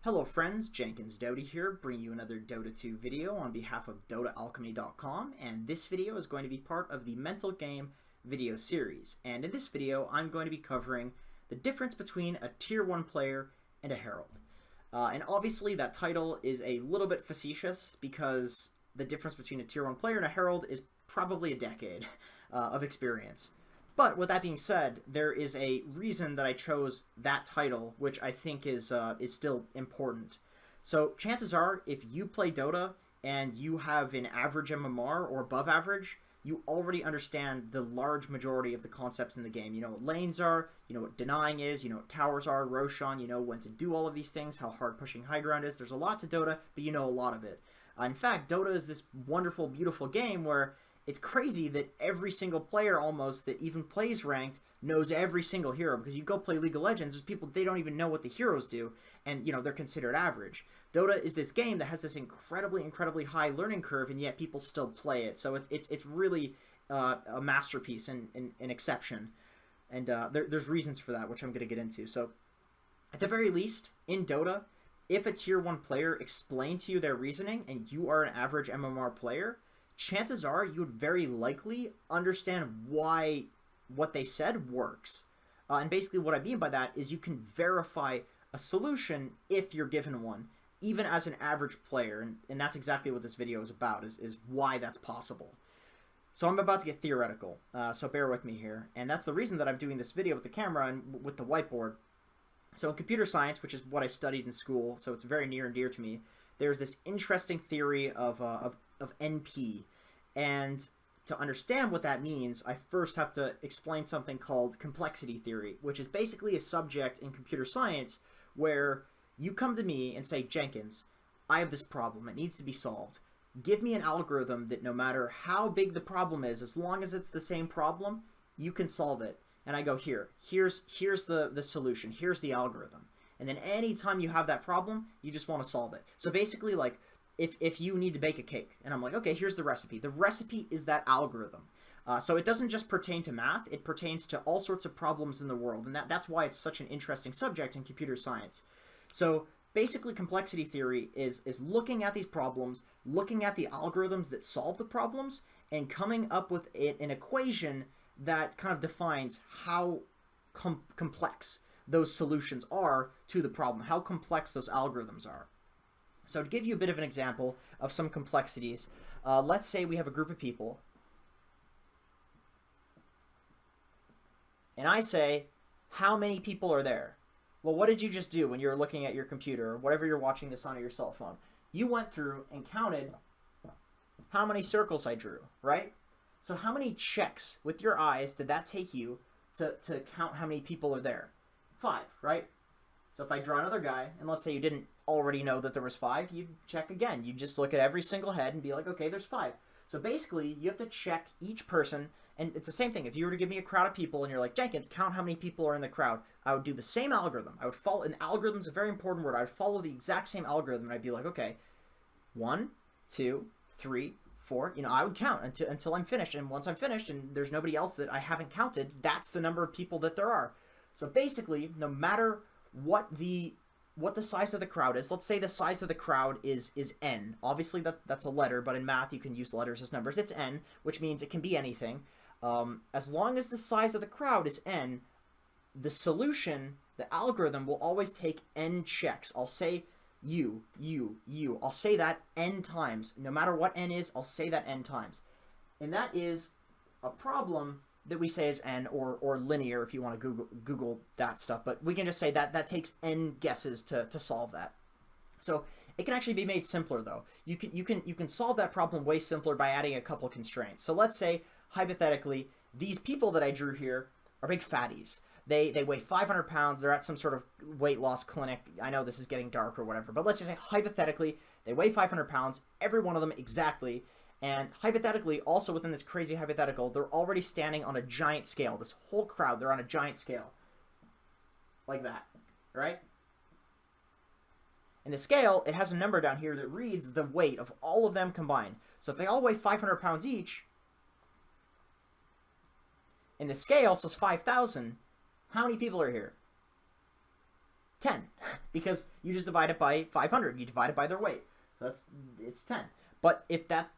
Hello friends, Jenkins Dota here, bringing you another Dota 2 video on behalf of DotaAlchemy.com, and this video is going to be part of the Mental Game video series. And in this video, I'm going to be covering the difference between a Tier 1 player and a Herald. And obviously that title is a little bit facetious because the difference between a Tier 1 player and a Herald is probably a decade of experience. But with that being said, there is a reason that I chose that title, which I think is still important. So chances are, if you play Dota and you have an average MMR or above average, you already understand the large majority of the concepts in the game. You know what lanes are, you know what denying is, you know what towers are, Roshan, you know when to do all of these things, how hard pushing high ground is. There's a lot to Dota, but you know a lot of it. In fact, Dota is this wonderful, beautiful game where it's crazy that every single player almost that even plays ranked knows every single hero, because you go play League of Legends, there's people, they don't even know what the heroes do, and you know they're considered average. Dota is this game that has this incredibly high learning curve, and yet people still play it. So it's really a masterpiece and an exception, and there's reasons for that, which I'm going to get into. So at the very least, in Dota, if a Tier 1 player explains to you their reasoning and you are an average MMR player, chances are you would very likely understand why what they said works. And basically what I mean by that is you can verify a solution if you're given one, even as an average player. And that's exactly what this video is about, is why that's possible. So I'm about to get theoretical, so bear with me here. And that's the reason that I'm doing this video with the camera and with the whiteboard. So in computer science, which is what I studied in school, so it's very near and dear to me, there's this interesting theory of NP. And to understand what that means, I first have to explain something called complexity theory, which is basically a subject in computer science where you come to me and say, Jenkins, I have this problem. It needs to be solved. Give me an algorithm that no matter how big the problem is, as long as it's the same problem, you can solve it. And I go, here's the solution. Here's the algorithm. And then anytime you have that problem, you just want to solve it. So basically, like, if you need to bake a cake, and I'm like, okay, here's the recipe. The recipe is that algorithm. So it doesn't just pertain to math, it pertains to all sorts of problems in the world, and that's why it's such an interesting subject in computer science. So basically complexity theory is looking at these problems, looking at the algorithms that solve the problems, and coming up with an equation that kind of defines how complex those solutions are to the problem, how complex those algorithms are. So to give you a bit of an example of some complexities, let's say we have a group of people, and I say, how many people are there? Well, what did you just do when you were looking at your computer, or whatever you're watching this on your cell phone? You went through and counted how many circles I drew, right? So how many checks with your eyes did that take you to count how many people are there? 5, right? So if I draw another guy, and let's say you didn't already know that there was 5, you'd check again. You just look at every single head and be like, okay, there's 5. So basically, you have to check each person, and it's the same thing. If you were to give me a crowd of people and you're like, Jenkins, count how many people are in the crowd, I would do the same algorithm. I would follow, and algorithm is a very important word. I would follow the exact same algorithm, and I'd be like, okay, 1, 2, 3, 4, you know, I would count until I'm finished, and once I'm finished and there's nobody else that I haven't counted, that's the number of people that there are. So basically, no matter what the size of the crowd is, let's say the size of the crowd is n. Obviously that's a letter, but in math you can use letters as numbers. It's n, which means it can be anything. As long as the size of the crowd is n, the solution, the algorithm, will always take n checks. I'll say you. I'll say that n times. No matter what n is, I'll say that n times. And that is a problem that we say is n, or linear if you want to Google that stuff, but we can just say that takes n guesses to solve that. So it can actually be made simpler though. You can solve that problem way simpler by adding a couple constraints. So let's say hypothetically these people that I drew here are big fatties. They weigh 500 pounds. They're at some sort of weight loss clinic. I know this is getting dark or whatever, but let's just say hypothetically they weigh 500 pounds, every one of them exactly. And hypothetically, also within this crazy hypothetical, they're already standing on a giant scale. This whole crowd, they're on a giant scale. Like that, right? And the scale, it has a number down here that reads the weight of all of them combined. So if they all weigh 500 pounds each, and the scale says 5,000, how many people are here? 10 because you just divide it by 500. You divide it by their weight. So it's 10. But if that,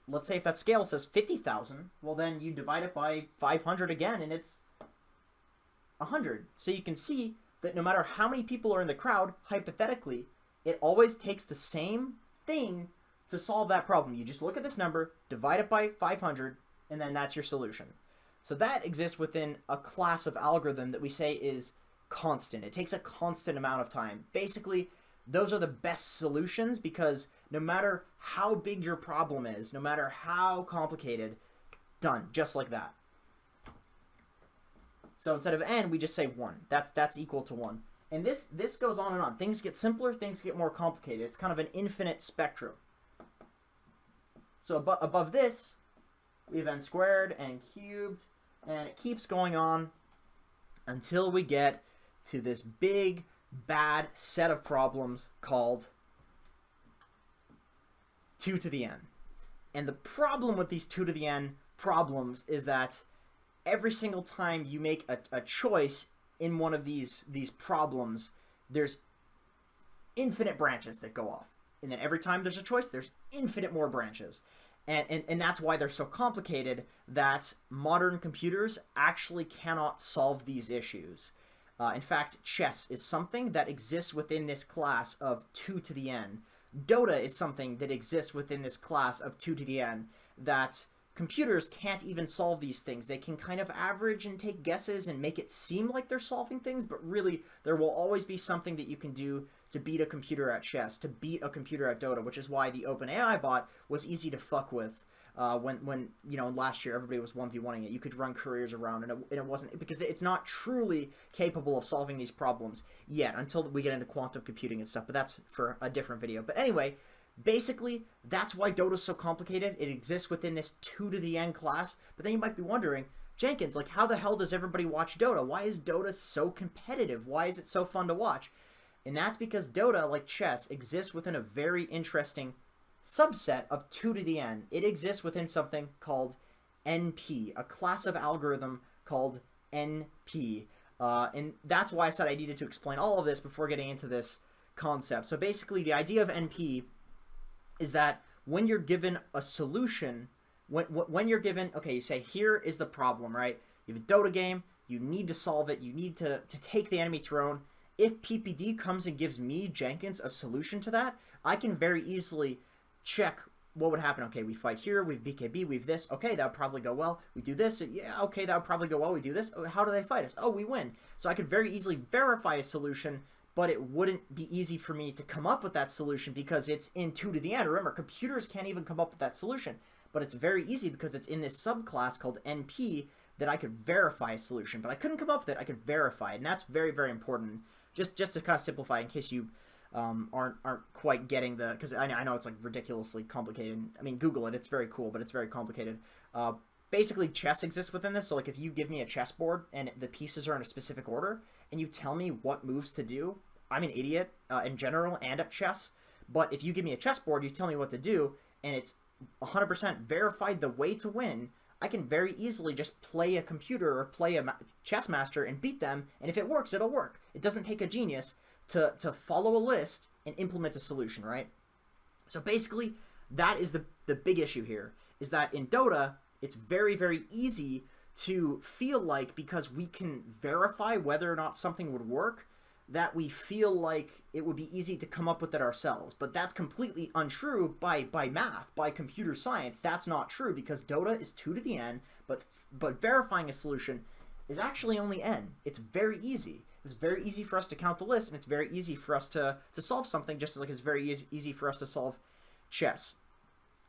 let's say if that scale says 50,000, well then you divide it by 500 again and it's 100. So you can see that no matter how many people are in the crowd, hypothetically, it always takes the same thing to solve that problem. You just look at this number, divide it by 500, and then that's your solution. So that exists within a class of algorithm that we say is constant. It takes a constant amount of time. Basically, those are the best solutions because no matter how big your problem is, no matter how complicated, done, just like that. So instead of n, we just say 1. That's equal to 1. And this goes on and on. Things get simpler, things get more complicated. It's kind of an infinite spectrum. So above this, we have n squared, n cubed, and it keeps going on until we get to this big, bad set of problems called 2 to the n. And the problem with these 2 to the n problems is that every single time you make a choice in one of these problems, there's infinite branches that go off. And then every time there's a choice, there's infinite more branches. And that's why they're so complicated that modern computers actually cannot solve these issues. In fact, chess is something that exists within this class of 2 to the n. Dota is something that exists within this class of 2 to the n that computers can't even solve these things. They can kind of average and take guesses and make it seem like they're solving things, but really there will always be something that you can do to beat a computer at chess, to beat a computer at Dota, which is why the OpenAI bot was easy to fuck with when you know, last year everybody was 1v1ing it. You could run careers around and it wasn't, because it's not truly capable of solving these problems yet until we get into quantum computing and stuff, but that's for a different video. But anyway, basically, that's why Dota's so complicated. It exists within this 2 to the n class. But then you might be wondering, Jenkins, like, how the hell does everybody watch Dota? Why is Dota so competitive? Why is it so fun to watch? And that's because Dota, like chess, exists within a very interesting subset of 2 to the n. It exists within something called NP, a class of algorithm called NP. And that's why I said I needed to explain all of this before getting into this concept. So basically, the idea of NP is that when you're given a solution, when you're given, okay, you say, here is the problem, right? You have a Dota game, you need to solve it, you need to take the enemy throne. If PPD comes and gives me, Jenkins, a solution to that, I can very easily check what would happen. Okay, we fight here, we have BKB, we have this, okay, that would probably go well. We do this, yeah, okay, that would probably go well. We do this, oh, how do they fight us? Oh, we win. So I could very easily verify a solution, but it wouldn't be easy for me to come up with that solution because it's in 2 to the n. Remember, computers can't even come up with that solution, but it's very easy because it's in this subclass called NP that I could verify a solution, but I couldn't come up with it, I could verify it, and that's very, very important. Just to kind of simplify, in case you aren't quite getting the, because I know it's like ridiculously complicated. I mean, Google it, it's very cool, but it's very complicated. Basically, chess exists within this, so like if you give me a chessboard and the pieces are in a specific order, and you tell me what moves to do, I'm an idiot in general and at chess, but if you give me a chessboard, you tell me what to do, and it's 100% verified the way to win, I can very easily just play a computer or play a chess master and beat them, and if it works, it'll work. It doesn't take a genius to follow a list and implement a solution, right? So basically, that is the big issue here, is that in Dota, it's very, very easy to feel like, because we can verify whether or not something would work, that we feel like it would be easy to come up with it ourselves. But that's completely untrue by math, by computer science. That's not true, because Dota is 2 to the n, but verifying a solution is actually only n. It's very easy. It's very easy for us to count the list, and it's very easy for us to solve something, just like it's very easy for us to solve chess.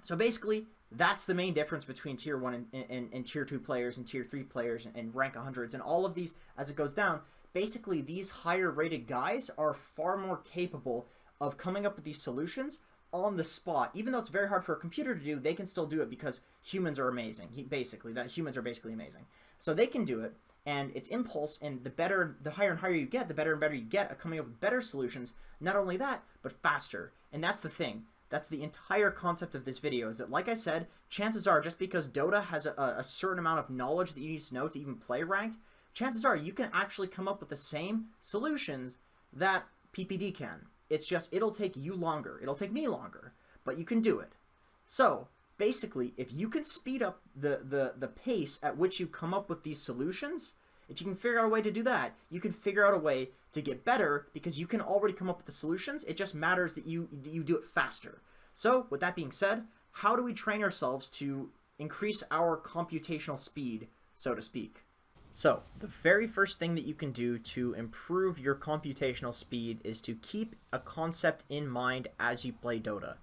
So basically, that's the main difference between tier 1 and tier 2 players and tier 3 players and rank 100s and all of these as it goes down. Basically, these higher rated guys are far more capable of coming up with these solutions on the spot. Even though it's very hard for a computer to do, they can still do it because humans are amazing. Humans are basically amazing. So they can do it, and it's impulse, and the higher and higher you get, the better and better you get at coming up with better solutions. Not only that, but faster. And that's the thing. That's the entire concept of this video, is that, like I said, chances are, just because Dota has a certain amount of knowledge that you need to know to even play ranked, chances are you can actually come up with the same solutions that PPD can. It's just, it'll take you longer. It'll take me longer, but you can do it. So, basically, if you can speed up the pace at which you come up with these solutions, if you can figure out a way to do that, you can figure out a way to get better because you can already come up with the solutions. It just matters that you do it faster. So, with that being said, how do we train ourselves to increase our computational speed, so to speak? So, the very first thing that you can do to improve your computational speed is to keep a concept in mind as you play Dota.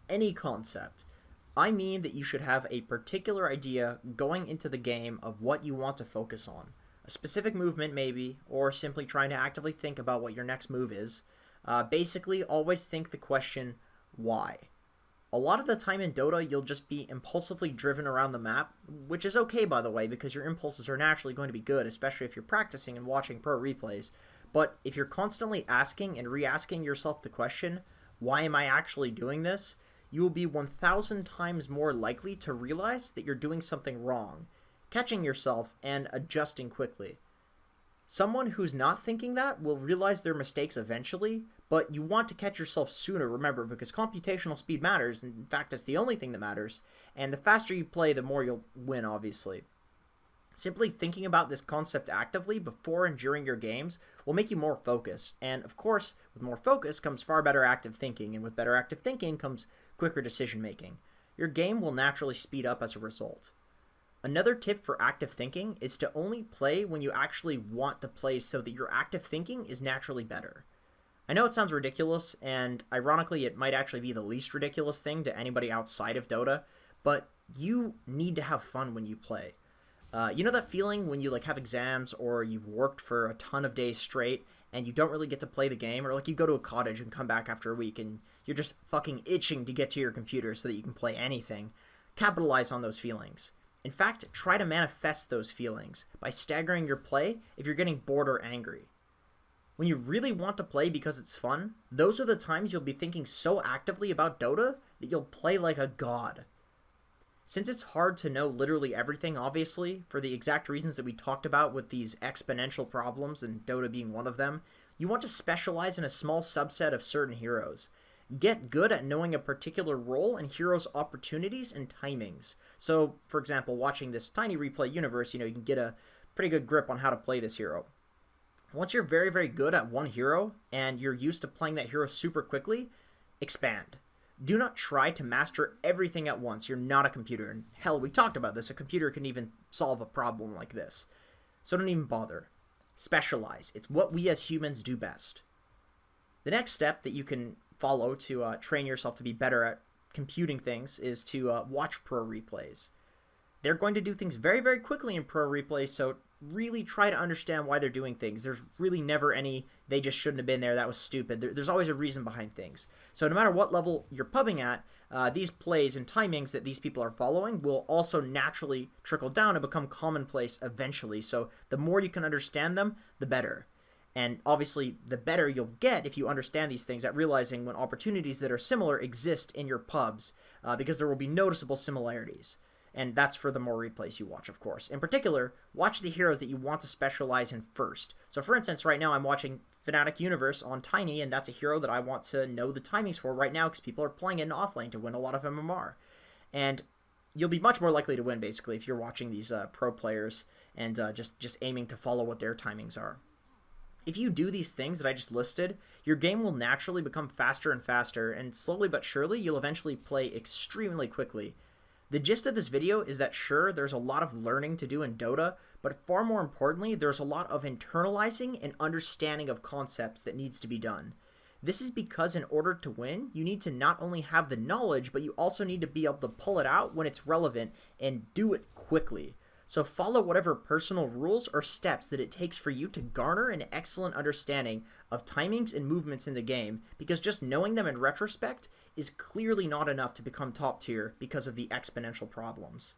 Any concept. I mean that you should have a particular idea going into the game of what you want to focus on. A specific movement maybe, or simply trying to actively think about what your next move is. Basically, always think the question, why? A lot of the time in Dota, you'll just be impulsively driven around the map, which is okay, by the way, because your impulses are naturally going to be good, especially if you're practicing and watching pro replays. But if you're constantly asking and re-asking yourself the question, why am I actually doing this? You will be 1,000 times more likely to realize that you're doing something wrong, catching yourself and adjusting quickly. Someone who's not thinking that will realize their mistakes eventually, but you want to catch yourself sooner, remember, because computational speed matters. In fact, it's the only thing that matters, and the faster you play, the more you'll win, obviously. Simply thinking about this concept actively before and during your games will make you more focused, and of course, with more focus comes far better active thinking, and with better active thinking comes quicker decision making. Your game will naturally speed up as a result. Another tip for active thinking is to only play when you actually want to play so that your active thinking is naturally better. I know it sounds ridiculous, and ironically it might actually be the least ridiculous thing to anybody outside of Dota, but you need to have fun when you play. You know that feeling when you have exams or you've worked for a ton of days straight and you don't really get to play the game, or you go to a cottage and come back after a week and you're just fucking itching to get to your computer so that you can play anything? Capitalize on those feelings. In fact, try to manifest those feelings by staggering your play if you're getting bored or angry. When you really want to play because it's fun, those are the times you'll be thinking so actively about Dota that you'll play like a god. Since it's hard to know literally everything, obviously, for the exact reasons that we talked about with these exponential problems and Dota being one of them, you want to specialize in a small subset of certain heroes. Get good at knowing a particular role and heroes' opportunities and timings. So, for example, watching this tiny replay universe, you can get a pretty good grip on how to play this hero. Once you're very, very good at one hero, and you're used to playing that hero super quickly, expand. Do not try to master everything at once. You're not a computer. And hell, we talked about this. A computer can even solve a problem like this. So don't even bother. Specialize. It's what we as humans do best. The next step that you can follow to train yourself to be better at computing things is to watch pro replays. They're going to do things very, very quickly in pro replays, so really try to understand why they're doing things. There's really never any, they just shouldn't have been there, that was stupid. There's always a reason behind things. So no matter what level you're pubbing at, these plays and timings that these people are following will also naturally trickle down and become commonplace eventually. So the more you can understand them, the better. And obviously, the better you'll get if you understand these things at realizing when opportunities that are similar exist in your pubs, because there will be noticeable similarities. And that's for the more replays you watch, of course. In particular, watch the heroes that you want to specialize in first. So for instance, right now I'm watching Fnatic Universe on Tiny, and that's a hero that I want to know the timings for right now because people are playing it in offlane to win a lot of MMR. And you'll be much more likely to win, basically, if you're watching these pro players and just aiming to follow what their timings are. If you do these things that I just listed, your game will naturally become faster and faster, and slowly but surely, you'll eventually play extremely quickly. The gist of this video is that sure, there's a lot of learning to do in Dota, but far more importantly, there's a lot of internalizing and understanding of concepts that needs to be done. This is because in order to win, you need to not only have the knowledge, but you also need to be able to pull it out when it's relevant and do it quickly. So follow whatever personal rules or steps that it takes for you to garner an excellent understanding of timings and movements in the game, because just knowing them in retrospect is clearly not enough to become top tier because of the exponential problems.